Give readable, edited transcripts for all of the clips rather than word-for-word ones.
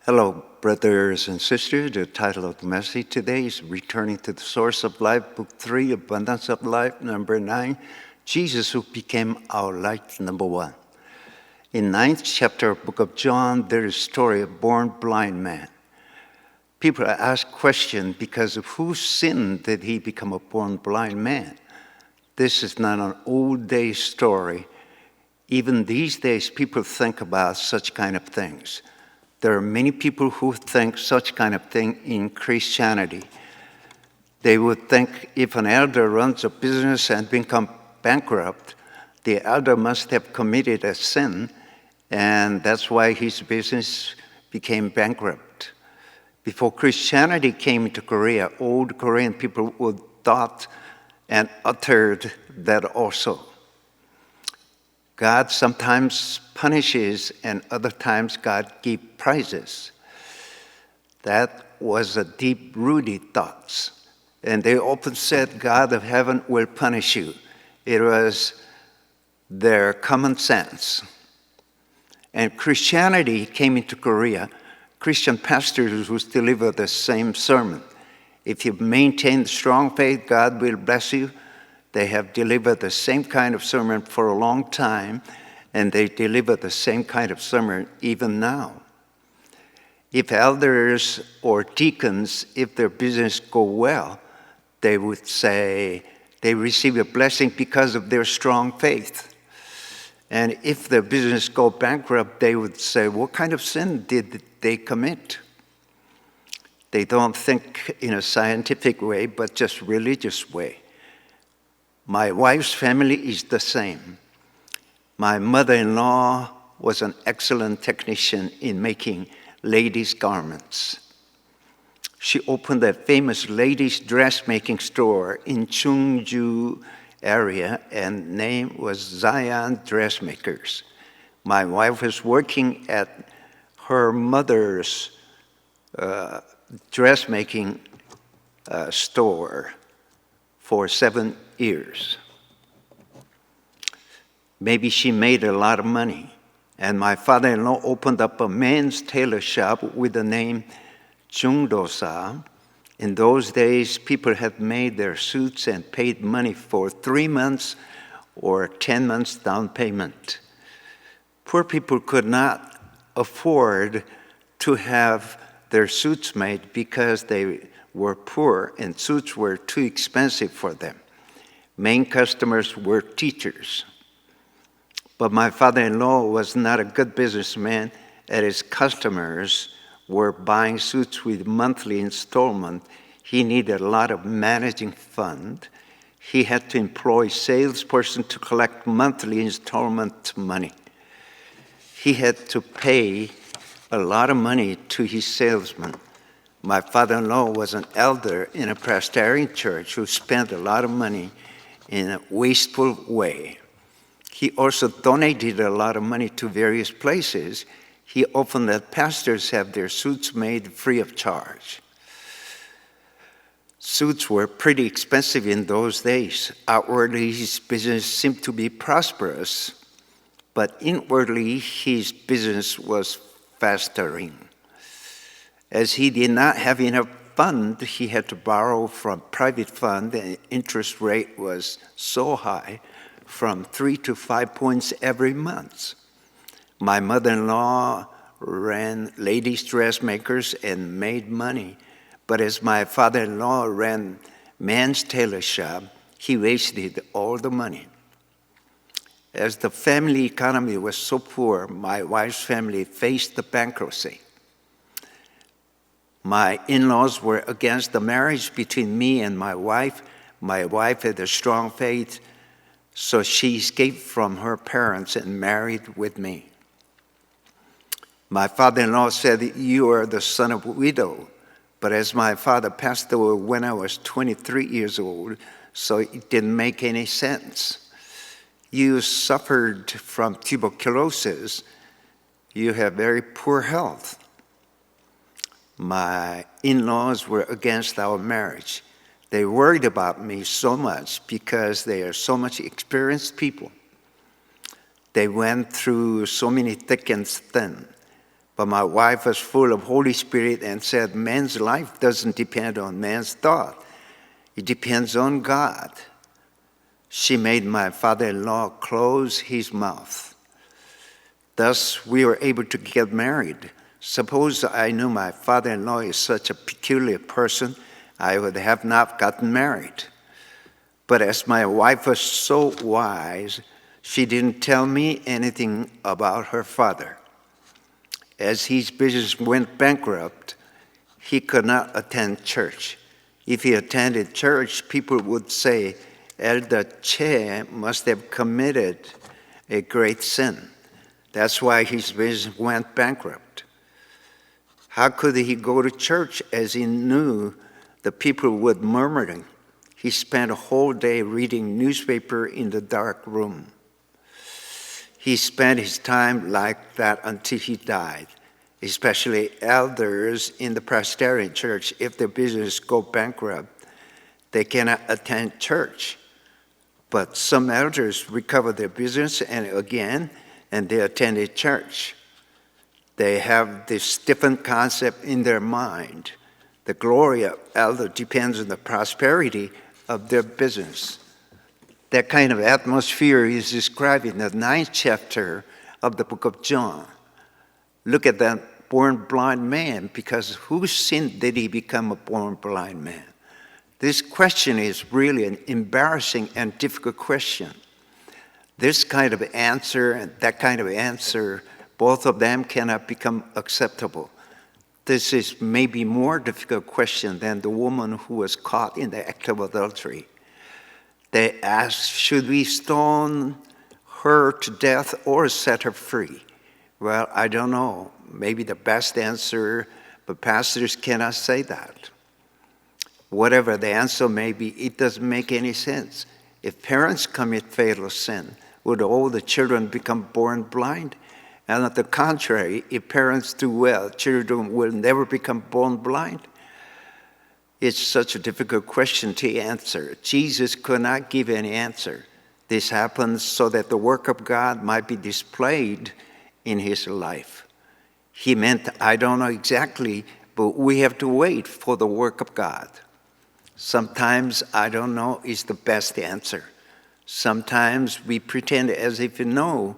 Hello, brothers and sisters. The title of the message today is Returning to the Source of Life, Book 3, Abundance of Life, number 9, Jesus who became our light, number 1. In 9th chapter of Book of John, there is a story of a born blind man. People ask questions because of whose sin did he become a born blind man? This is not an old day story. Even these days, people think about such kind of things. There are many people who think such kind of thing in Christianity. They would think if an elder runs a business and becomes bankrupt, the elder must have committed a sin, and that's why his business became bankrupt. Before Christianity came into Korea, old Korean people would thought and uttered that also. God sometimes punishes, and other times God gives prizes. That was a deep-rooted thought. And they often said, God of heaven will punish you. It was their common sense. And Christianity came into Korea. Christian pastors would deliver the same sermon. If you maintain strong faith, God will bless you. They have delivered the same kind of sermon for a long time, and they deliver the same kind of sermon even now. If elders or deacons, if their business go well, they would say they receive a blessing because of their strong faith. And if their business go bankrupt, they would say, what kind of sin did they commit? They don't think in a scientific way, but just religious way. My wife's family is the same. My mother-in-law was an excellent technician in making ladies' garments. She opened a famous ladies' dressmaking store in Chungju area, and name was Zion Dressmakers. My wife was working at her mother's dressmaking store for 7 years. Maybe she made a lot of money. And my father-in-law opened up a men's tailor shop with the name Jungdosa. In those days, people had made their suits and paid money for 3 months or 10 months down payment. Poor people could not afford to have their suits made because they were poor and suits were too expensive for them. Main customers were teachers. But my father-in-law was not a good businessman, and his customers were buying suits with monthly installment. He needed a lot of managing fund. He had to employ salesperson to collect monthly installment money. He had to pay a lot of money to his salesman. My father-in-law was an elder in a Presbyterian church who spent a lot of money in a wasteful way. He also donated a lot of money to various places. He often let pastors have their suits made free of charge. Suits were pretty expensive in those days. Outwardly, his business seemed to be prosperous, but inwardly, his business was festering. As he did not have enough fund, he had to borrow from private fund, and interest rate was so high, from 3 to 5 points every month. My mother-in-law ran ladies' dressmakers and made money, but as my father-in-law ran men's tailor shop, he wasted all the money. As the family economy was so poor, my wife's family faced the bankruptcy. My in-laws were against the marriage between me and my wife. My wife had a strong faith, so she escaped from her parents and married with me. My father-in-law said, you are the son of a widow. But as my father passed away when I was 23 years old, so it didn't make any sense. You suffered from tuberculosis. You have very poor health. My in-laws were against our marriage. They worried about me so much because they are so much experienced people. They went through so many thick and thin. But my wife was full of Holy Spirit and said, man's life doesn't depend on man's thought. It depends on God. She made my father-in-law close his mouth. Thus, we were able to get married. Suppose I knew my father-in-law is such a peculiar person, I would have not gotten married. But as my wife was so wise, she didn't tell me anything about her father. As his business went bankrupt, he could not attend church. If he attended church, people would say, Elder Che must have committed a great sin. That's why his business went bankrupt. How could he go to church as he knew the people would murmuring? He spent a whole day reading newspaper in the dark room. He spent his time like that until he died, especially elders in the Presbyterian church. If their business go bankrupt, they cannot attend church. But some elders recover their business and they attended church. They have this different concept in their mind. The glory of elder depends on the prosperity of their business. That kind of atmosphere is described in the 9th chapter of the book of John. Look at that born blind man, because whose sin did he become a born blind man? This question is really an embarrassing and difficult question. This kind of answer and that kind of answer, both of them cannot become acceptable. This is maybe more difficult question than the woman who was caught in the act of adultery. They asked, should we stone her to death or set her free? Well, I don't know. Maybe the best answer, but pastors cannot say that. Whatever the answer may be, it doesn't make any sense. If parents commit fatal sin, would all the children become born blind? And on the contrary, if parents do well, children will never become born blind. It's such a difficult question to answer. Jesus could not give any answer. This happens so that the work of God might be displayed in his life. He meant, I don't know exactly, but we have to wait for the work of God. Sometimes I don't know is the best answer. Sometimes we pretend as if we know,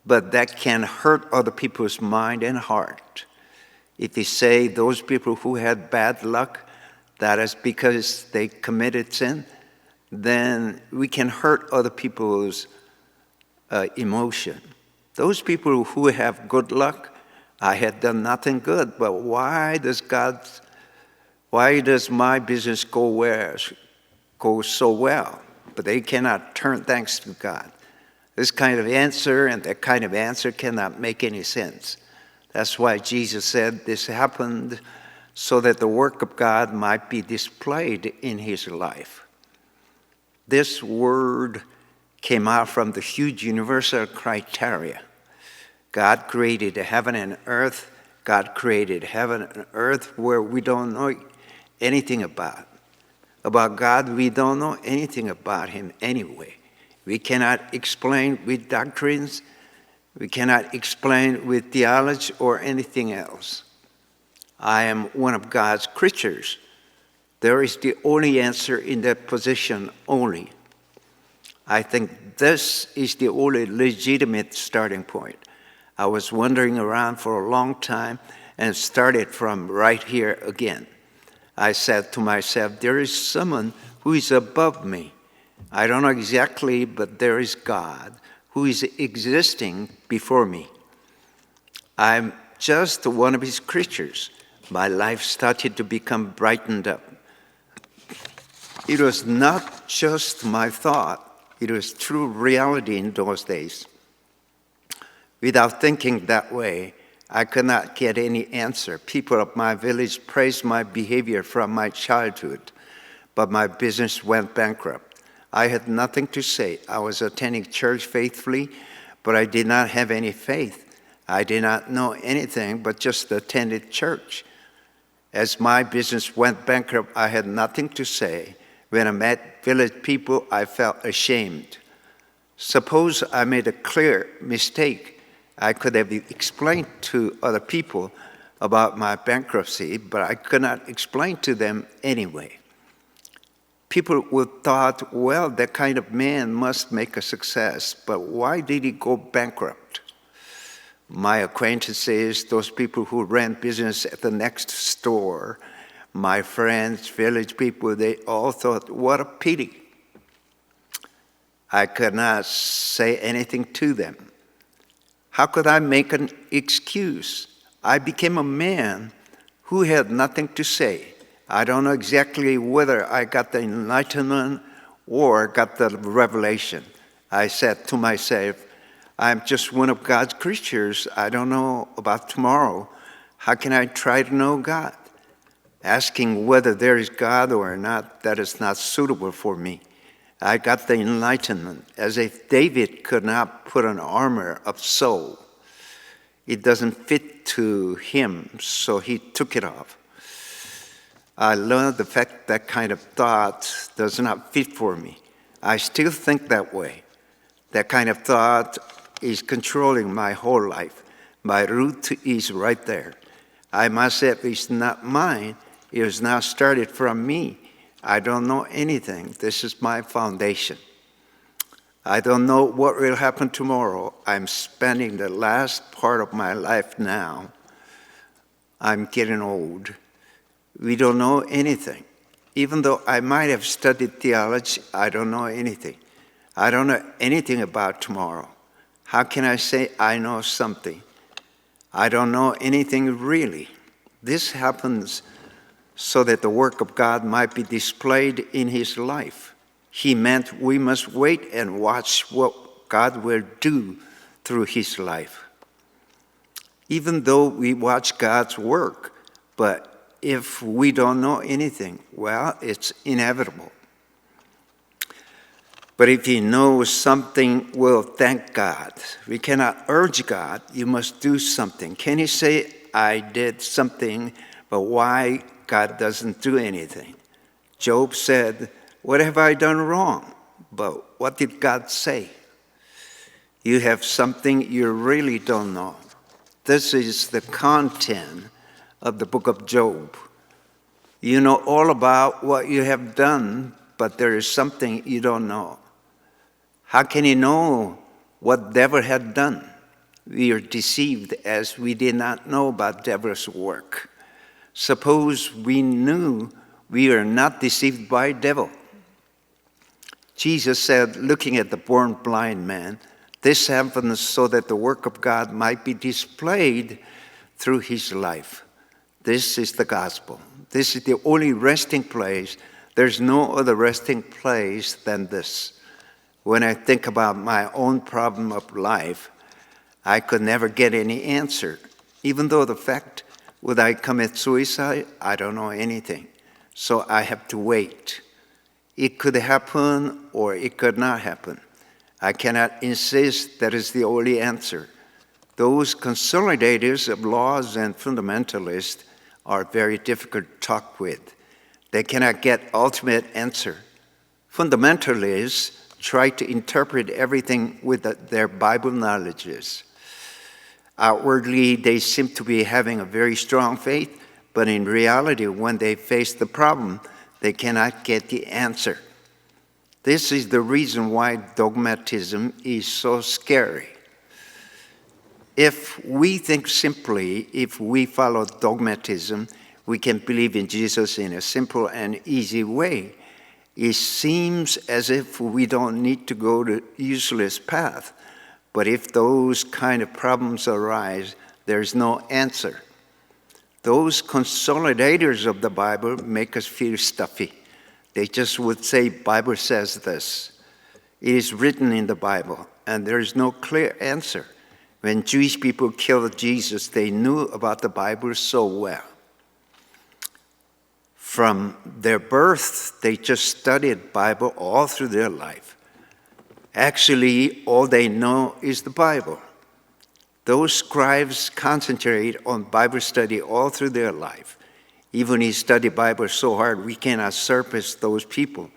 but that can hurt other people's mind and heart. If we say those people who had bad luck, that is because they committed sin, then we can hurt other people's emotion. Those people who have good luck, I had done nothing good, but why does my business go so well? But they cannot turn thanks to God. This kind of answer and that kind of answer cannot make any sense. That's why Jesus said this happened so that the work of God might be displayed in his life. This word came out from the huge universal criteria. God created heaven and earth. God created heaven and earth where we don't know anything about. About God, we don't know anything about him anyway. We cannot explain with doctrines. We cannot explain with theology or anything else. I am one of God's creatures. There is the only answer in that position only. I think this is the only legitimate starting point. I was wandering around for a long time and started from right here again. I said to myself, there is someone who is above me. I don't know exactly, but there is God who is existing before me. I'm just one of his creatures. My life started to become brightened up. It was not just my thought, it was true reality in those days. Without thinking that way, I could not get any answer. People of my village praised my behavior from my childhood, but my business went bankrupt. I had nothing to say. I was attending church faithfully, but I did not have any faith. I did not know anything, but just attended church. As my business went bankrupt, I had nothing to say. When I met village people, I felt ashamed. Suppose I made a clear mistake I could have explained to other people about my bankruptcy, but I could not explain to them anyway. People would thought, well, that kind of man must make a success, but why did he go bankrupt? My acquaintances, those people who ran business at the next store, my friends, village people, they all thought, what a pity. I could not say anything to them. How could I make an excuse? I became a man who had nothing to say. I don't know exactly whether I got the enlightenment or got the revelation. I said to myself, I'm just one of God's creatures. I don't know about tomorrow. How can I try to know God? Asking whether there is God or not, that is not suitable for me. I got the enlightenment, as if David could not put an armor of soul. It doesn't fit to him, so he took it off. I learned the fact that kind of thought does not fit for me. I still think that way. That kind of thought is controlling my whole life. My root is right there. I myself is not mine. It is not started from me. I don't know anything. This is my foundation. I don't know what will happen tomorrow. I'm spending the last part of my life now. I'm getting old. We don't know anything. Even though I might have studied theology, I don't know anything. I don't know anything about tomorrow. How can I say I know something? I don't know anything really. This happens so that the work of God might be displayed in his life. He meant we must wait and watch what God will do through his life. Even though we watch God's work, but if we don't know anything, well, it's inevitable. But if he knows something, we'll thank God. We cannot urge God, you must do something. Can he say, I did something, but why God doesn't do anything? Job said, what have I done wrong? But what did God say? You have something you really don't know. This is the content of the book of Job. You know all about what you have done, but there is something you don't know. How can you know what devil had done? We are deceived as we did not know about devil's work. Suppose we knew, we are not deceived by devil. Jesus said, looking at the born blind man, this happens so that the work of God might be displayed through his life. This is the gospel. This is the only resting place. There's no other resting place than this. When I think about my own problem of life, I could never get any answer. Even though the fact, would I commit suicide? I don't know anything. So I have to wait. It could happen or it could not happen. I cannot insist that is the only answer. Those consolidators of laws and fundamentalists are very difficult to talk with. They cannot get ultimate answer. Fundamentalists try to interpret everything with their Bible knowledges. Outwardly, they seem to be having a very strong faith, but in reality, when they face the problem, they cannot get the answer. This is the reason why dogmatism is so scary. If we think simply, if we follow dogmatism, we can believe in Jesus in a simple and easy way. It seems as if we don't need to go the useless path. But if those kind of problems arise, there's no answer. Those consolidators of the Bible make us feel stuffy. They just would say, Bible says this. It is written in the Bible, and there is no clear answer. When Jewish people killed Jesus, they knew about the Bible so well. From their birth, they just studied Bible all through their life. Actually, all they know is the Bible. Those scribes concentrate on Bible study all through their life. Even if you study Bible so hard, we cannot surpass those people.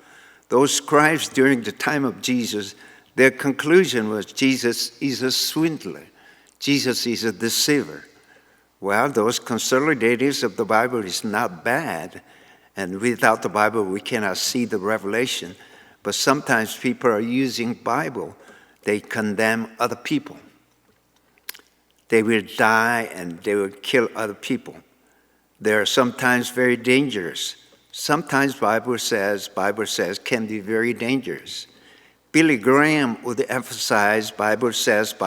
Those scribes during the time of Jesus, their conclusion was Jesus is a swindler. Jesus is a deceiver. Well, those consolidators of the Bible is not bad, and without the Bible we cannot see the revelation. But sometimes people are using Bible, they condemn other people. They will die and they will kill other people. They are sometimes very dangerous. Sometimes Bible says can be very dangerous. Billy Graham would emphasize Bible says.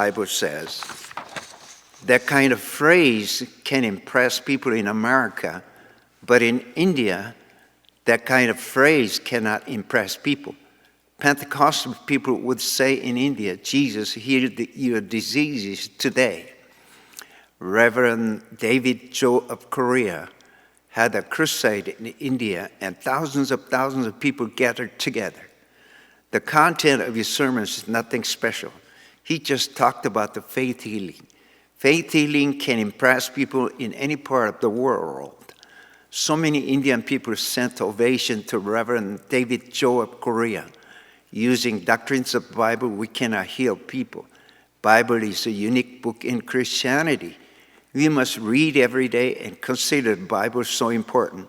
That kind of phrase can impress people in America, but in India, that kind of phrase cannot impress people. Pentecostal people would say in India, Jesus healed your diseases today. Reverend David Cho of Korea had a crusade in India, and thousands of people gathered together. The content of his sermons is nothing special. He just talked about the faith healing. Faith healing can impress people in any part of the world. So many Indian people sent ovation to Reverend David Cho of Korea. Using doctrines of the Bible, we cannot heal people. Bible is a unique book in Christianity. We must read every day and consider the Bible so important.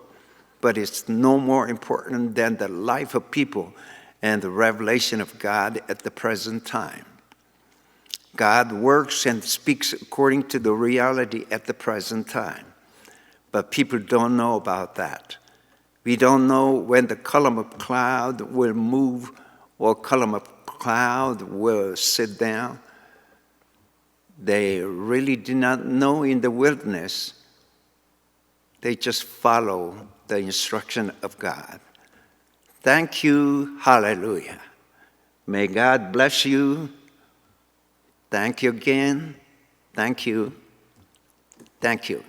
But it's no more important than the life of people and the revelation of God at the present time. God works and speaks according to the reality at the present time. But people don't know about that. We don't know when the column of cloud will move or column of cloud will sit down. They really do not know in the wilderness. They just follow the instruction of God. Thank you. Hallelujah. May God bless you. Thank you again. Thank you. Thank you.